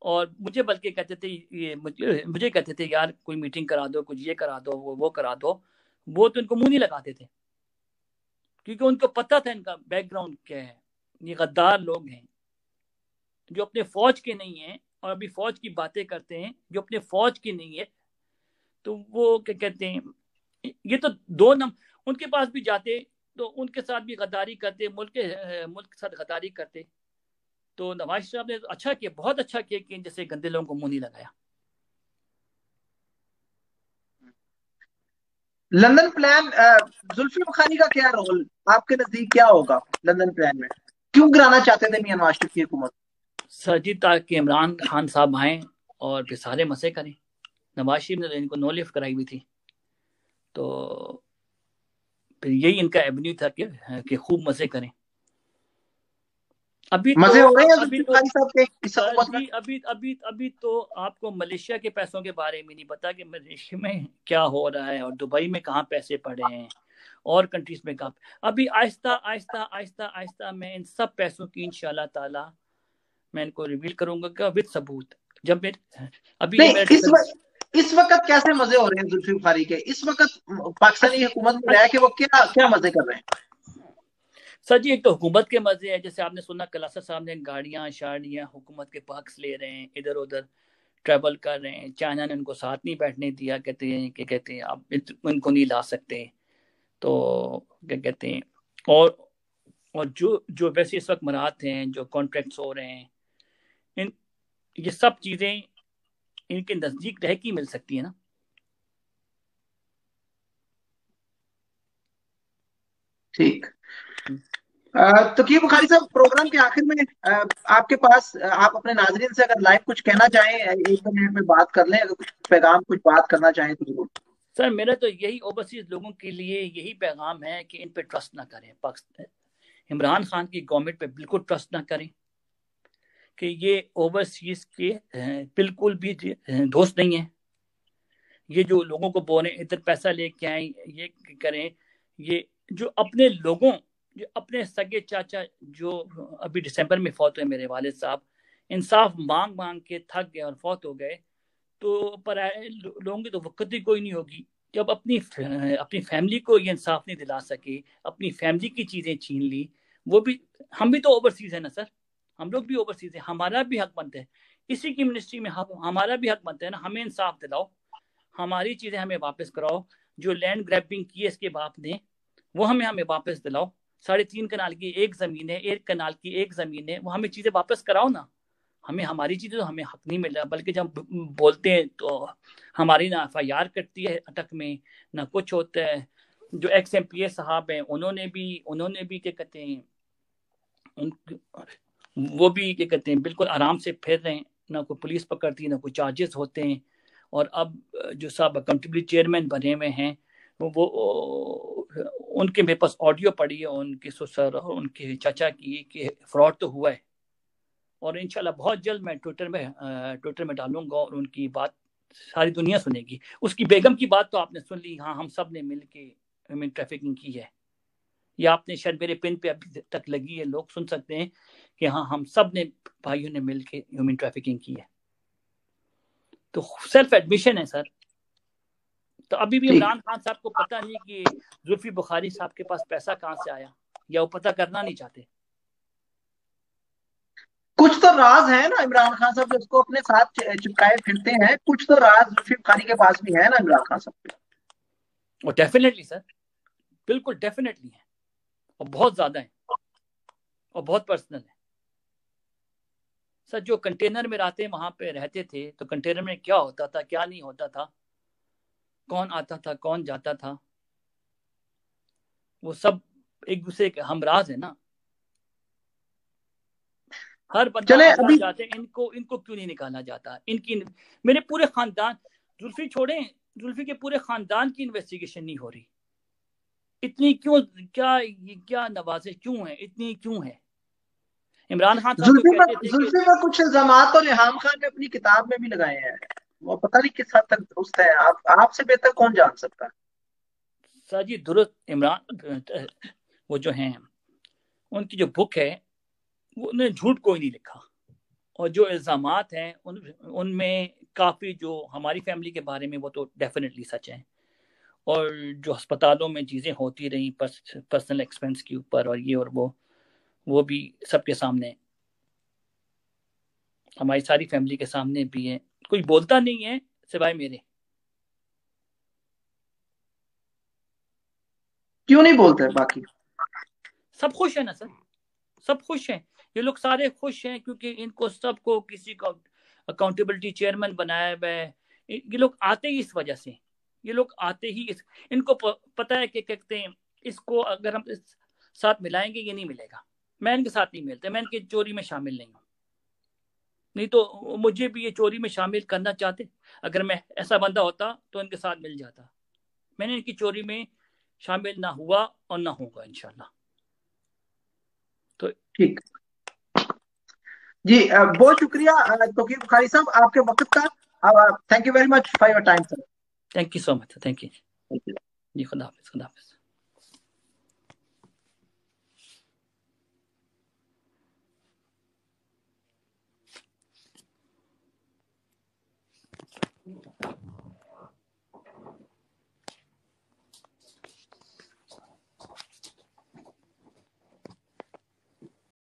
اور مجھے بلکہ کہتے تھے، مجھے کہتے تھے یار کوئی میٹنگ کرا دو، کچھ یہ کرا دو، وہ کرا دو. وہ تو ان کو منہ نہیں لگاتے تھے، کیونکہ ان کو پتہ تھا ان کا بیک گراؤنڈ کیا ہے. یہ غدار لوگ ہیں جو اپنے فوج کے نہیں ہیں، اور ابھی فوج کی باتیں کرتے ہیں جو اپنے فوج کی نہیں ہے. تو وہ کیا کہتے ہیں، یہ تو ان کے پاس بھی جاتے تو ان کے ساتھ بھی غداری کرتے، ملک کے ساتھ غداری کرتے. تو نواز صاحب نے اچھا کیا، بہت اچھا کیا کہ جیسے گندے لوگوں کو منہ نہیں لگایا. لندن پلان، زلفی بخاری کا کیا رول آپ کے نزدیک کیا ہوگا لندن پلان میں؟ کیوں گرانا چاہتے تھے میاں نواز شریف کی حکومت؟ سر جی تاکہ عمران خان صاحب آئیں اور پھر سارے مسئلے کریں. نواز شریف نے ان کو نو لفٹ کرائی ہوئی تھی، تو پھر یہی ان کا ایونیو تھا کہ خوب مزے کریں. مزے ہو رہے ہیں زلفی بخاری صاحب کے اس سر حکومت میں؟ جی ابھی تو آپ کو ملیشیا کے پیسوں کے بارے میں نہیں پتا کہ ملیشیا میں کیا ہو رہا ہے، اور دبئی میں کہاں پیسے پڑے ہیں، اور کنٹریز میں کہاں. ابھی آہستہ آہستہ آہستہ آہستہ میں ان سب پیسوں کی انشاءاللہ تعالی میں ان کو ریویل کروں گا وتھ ثبوت. جب میں ابھی نہیں، اس وقت کیسے مزے ہو رہے ہیں زلفی بخاری کے؟ اس وقت پاکستانی حکومت میں رہ کے وہ کیا مزے کر رہے ہیں؟ سر جی ایک تو حکومت کے مزے ہیں، جیسے آپ نے سنا کلاسا صاحب نے گاڑیاں شاڑیاں حکومت کے پاکس لے رہے ہیں، ادھر ادھر ٹریول کر رہے ہیں. چائنا نے ان کو ساتھ نہیں بیٹھنے دیا، کہتے ہیں آپ ان کو نہیں لا سکتے. تو کیا کہتے ہیں، اور جو ویسے اس وقت مراد ہیں، جو کانٹریکٹس ہو رہے ہیں، یہ سب چیزیں ان کے نزدیک رہ کے مل سکتی ہیں نا. ٹھیک. تقی بخاری صاحب، پروگرام کے آخر میں آپ کے پاس، آپ اپنے ناظرین سے اگر لائیو کچھ کہنا چاہیں، 1 منٹ میں بات کر لیں، اگر کچھ پیغام کچھ بات کرنا چاہیں تو ضرور. سر میرا تو یہی اوورسیز لوگوں کے لیے یہی پیغام ہے کہ ان پہ ٹرسٹ نہ کریں. عمران خان کی گورنمنٹ پہ بالکل ٹرسٹ نہ کریں، کہ یہ اوورسیز کے بالکل بھی دوست نہیں ہیں. یہ جو لوگوں کو بولیں ادھر پیسہ لے کے آئیں، یہ کریں، یہ جو اپنے لوگوں، جو اپنے سگے چاچا جو ابھی دسمبر میں فوت ہوئے میرے والد صاحب، انصاف مانگ مانگ کے تھک گئے اور فوت ہو گئے. تو لوگوں کی تو وقت ہی کوئی نہیں ہوگی. جب اپنی فیملی کو یہ انصاف نہیں دلا سکے، اپنی فیملی کی چیزیں چھین لی. وہ بھی، ہم بھی تو اوورسیز ہیں نا سر، ہم لوگ بھی اوورسیز ہیں، ہمارا بھی حق بنتا ہے. اسی کی منسٹری میں ہمارا بھی حق بنتا ہے نا. ہمیں انصاف دلاؤ، ہماری چیزیں ہمیں واپس کراؤ. جو لینڈ گریبنگ کی ہے اس کے باپ نے، وہ ہمیں واپس دلاؤ. 3.5 کنال کی ایک زمین ہے، 1 کنال کی ایک زمین ہے، وہ ہمیں چیزیں واپس کراؤ نا. ہمیں ہماری چیزیں تو ہمیں حق نہیں مل رہا، بلکہ جب بولتے ہیں تو ہماری نہ FIR کٹتی ہے اٹک میں، نہ کچھ ہوتا ہے. جو ایکس MP صاحب ہیں انہوں نے بھی کیا کہتے ہیں، وہ بھی کیا کہتے ہیں بالکل آرام سے پھر رہے ہیں، نہ کوئی پولیس پکڑتی ہے، نہ کوئی چارجز ہوتے ہیں. اور اب جو صاحب اکاؤنٹیبلٹی چیئرمین بنے ہوئے ہیں، وہ ان کے میرے پاس آڈیو پڑی ہے ان کے سسر اور ان کے چچا کی کہ فراڈ تو ہوا ہے. اور انشاءاللہ بہت جلد میں ٹویٹر میں ڈالوں گا اور ان کی بات ساری دنیا سنے گی. اس کی بیگم کی بات تو آپ نے سن لی, ہاں ہم سب نے مل کے ہیومن ٹریفکنگ کی ہے. یہ آپ نے شاید میرے پن پہ ابھی تک لگی ہے, لوگ سن سکتے ہیں کہ ہاں ہم سب نے بھائیوں نے مل کے ہیومن ٹریفکنگ کی ہے. تو سیلف ایڈمیشن ہے سر. تو ابھی بھی عمران خان صاحب کو پتہ نہیں کہ زلفی بخاری صاحب کے پاس پیسہ کہاں سے آیا, یا وہ پتہ کرنا نہیں چاہتے. کچھ تو راز ہے نا عمران خان صاحب جو اس کو اپنے ساتھ چپکائے پھرتے ہیں, کچھ تو راز زلفی بخاری کے پاس بھی ہے نا عمران خان صاحب کے. اور ڈیفینیٹلی سر, بالکل ڈیفینیٹلی ہے, اور بہت زیادہ ہیں, اور بہت پرسنل ہے. سر جو کنٹینر میں رہتے وہاں پہ رہتے تھے, تو کنٹینر میں کیا ہوتا تھا کیا نہیں ہوتا تھا, کون آتا تھا کون جاتا تھا, وہ سب ایک دوسرے کے ہمراز ہے نا. ہر بندہ چلے اندر ابھی جاتے ہیں, ان کو کیوں نہیں نکالا جاتا. ان کی میرے پورے خاندان, زلفی چھوڑیں, زلفی کے پورے خاندان کی انویسٹیگیشن نہیں ہو رہی. اتنی کیوں, کیا نوازش کیوں ہیں, اتنی کیوں ہے. عمران خان صاحب تو کہتے تھے کہ زلفی پر کچھ الزامات اور ریحام خان نے اپنی کتاب میں بھی لگائے ہیں, وہ پتہ نہیں کس حد تک درست ہے. آپ سے بہتر کون جان سکتا ہے. سر جی درست, عمران وہ جو ہیں ان کی جو بک ہے وہ انہوں نے جھوٹ کوئی نہیں لکھا, اور جو الزامات ہیں ان میں کافی جو ہماری فیملی کے بارے میں وہ تو ڈیفینیٹلی سچ ہیں, اور جو ہسپتالوں میں چیزیں ہوتی رہیں پرسنل ایکسپینس کے اوپر اور یہ اور وہ بھی سب کے سامنے, ہماری ساری فیملی کے سامنے بھی ہے. کوئی بولتا نہیں ہے سوائے میرے. کیوں نہیں بولتے باقی؟ سب خوش ہیں نا سر, سب خوش ہیں, یہ لوگ سارے خوش ہیں کیونکہ ان کو سب کو کسی کو اکاؤنٹیبلٹی چیئرمین بنایا ہوا ہے. یہ لوگ آتے ہی اس وجہ سے, یہ لوگ آتے ہی ان کو پتہ ہے کہ کہتے ہیں اس کو اگر ہم اس ساتھ ملائیں گے یہ نہیں ملے گا. میں ان کے ساتھ نہیں ملتا, میں ان کی چوری میں شامل نہیں ہوں. نہیں تو مجھے بھی یہ چوری میں شامل کرنا چاہتے, اگر میں ایسا بندہ ہوتا تو ان کے ساتھ مل جاتا. میں نے ان کی چوری میں شامل نہ ہوا اور نہ ہوگا انشاءاللہ. تو ٹھیک جی, بہت شکریہ توقیر بخاری صاحب آپ کے وقت کا. Thank you very much for your time sir. Thank you so much, thank you جی, خدا حافظ, خدا حافظ.